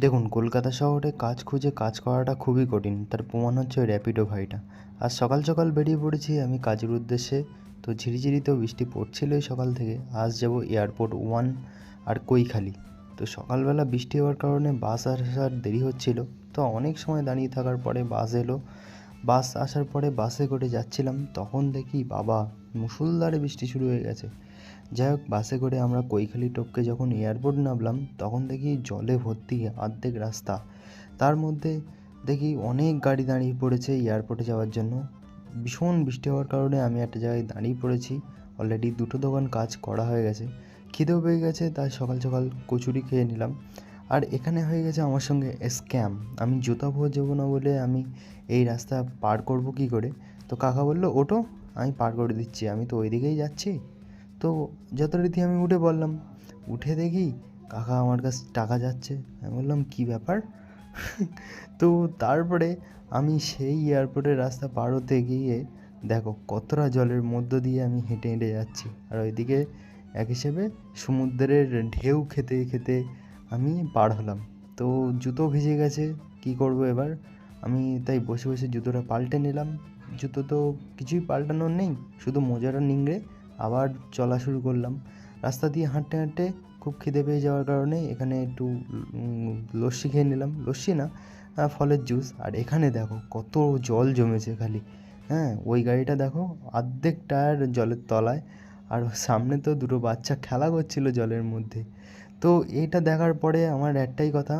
দেখুন, কলকাতা শহরে কাজ খুঁজে কাজ করাটা খুবই কঠিন। তার প্রমাণ হচ্ছে ওই র্যাপিডো ভাইটা। আজ সকাল সকাল বেরিয়ে পড়েছি আমি কাজের উদ্দেশ্যে। তো ঝিরিঝিরিতেও বৃষ্টি পড়ছিলই সকাল থেকে। আজ যাব এয়ারপোর্ট 1 আর কৈখালি। তো সকালবেলা বৃষ্টি হওয়ার কারণে বাস আসার দেরি হচ্ছিল। তো অনেক সময় দাঁড়িয়ে থাকার পরে বাস এলো। বাস আসার পরে বাসে করে যাচ্ছিলাম, তখন দেখি বাবা, মুষলধারে বৃষ্টি শুরু হয়ে গেছে। যাই হোক, বাসে করে আমরা কৈখালি টপকে যখন এয়ারপোর্ট নামলাম, তখন দেখি জলে ভর্তি অর্ধেক রাস্তা। তার মধ্যে দেখি অনেক গাড়ি দাঁড়িয়ে পড়েছে এয়ারপোর্টে যাওয়ার জন্য। ভীষণ বৃষ্টি হওয়ার কারণে আমি একটা জায়গায় দাঁড়িয়ে পড়েছি। অলরেডি দুটো দোকান কাজ করা হয়ে গেছে, খিদেও পেয়ে গেছে, তাই সকাল সকাল কচুরি খেয়ে নিলাম। আর এখানে হয়ে গেছে আমার সঙ্গে স্ক্যাম। আমি জুতা পরে যাবো না বলে আমি এই রাস্তা পার করব কী করে? তো কাকা বললো, ওঠো, আমি পার করে দিচ্ছি, আমি তো ওই দিকেই যাচ্ছি। তো যথারীতি আমি উঠে পড়লাম। উঠে দেখি কাকা আমার কাছে টাকা যাচ্ছে। আমি বললাম, কী ব্যাপার? তো তারপরে আমি সেই এয়ারপোর্টের রাস্তা পার হতে গিয়ে দেখো কতটা জলের মধ্য দিয়ে আমি হেঁটে হেঁটে যাচ্ছি, আর ওইদিকে এক হিসেবে সমুদ্রের ঢেউ খেতে খেতে আমি পার হলাম। তো জুতো ভিজে গেছে, কী করব এবার? আমি তাই বসে বসে জুতোটা পাল্টে নিলাম। জুতো তো কিছুই পাল্টানোর নেই, শুধু মোজাটা নিংড়ে আবার চলা শুরু করলাম। রাস্তা দিয়ে হাঁটতে হাঁটতে খুব খিদে পেয়ে যাওয়ার কারণে এখানে একটু লস্যি খেয়ে নিলাম। লস্যি না, ফলের জুস। আর এখানে দেখো কত জল জমেছে খালি। হ্যাঁ, ওই গাড়িটা দেখো অর্ধেক টায়ার জলের তলায়, আর সামনে তো দুটো বাচ্চা খেলা করছিল জলের মধ্যে। তো এইটা দেখার পরে আমার একটাই কথা,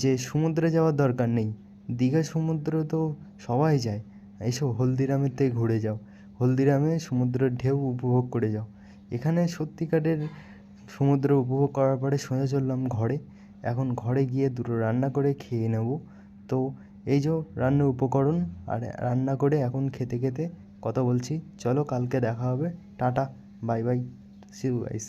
যে সমুদ্রে যাওয়ার দরকার নেই। দীঘা সমুদ্র তো সবাই যায়, এইসব হলদিরামের থেকে ঘুরে যাও। হলদিরামে সমুদ্রের ঢেউ উপভোগ করে যাও। এখানে সত্যিকারের সমুদ্র উপভোগ করার পরে সোজা চললাম ঘরে। এখন ঘরে গিয়ে দুটো রান্না করে খেয়ে নেব। তো এই যে রান্নার উপকরণ, আর রান্না করে এখন খেতে খেতে কথা বলছি। চলো, কালকে দেখা হবে। Tata, bye bye, see you guys.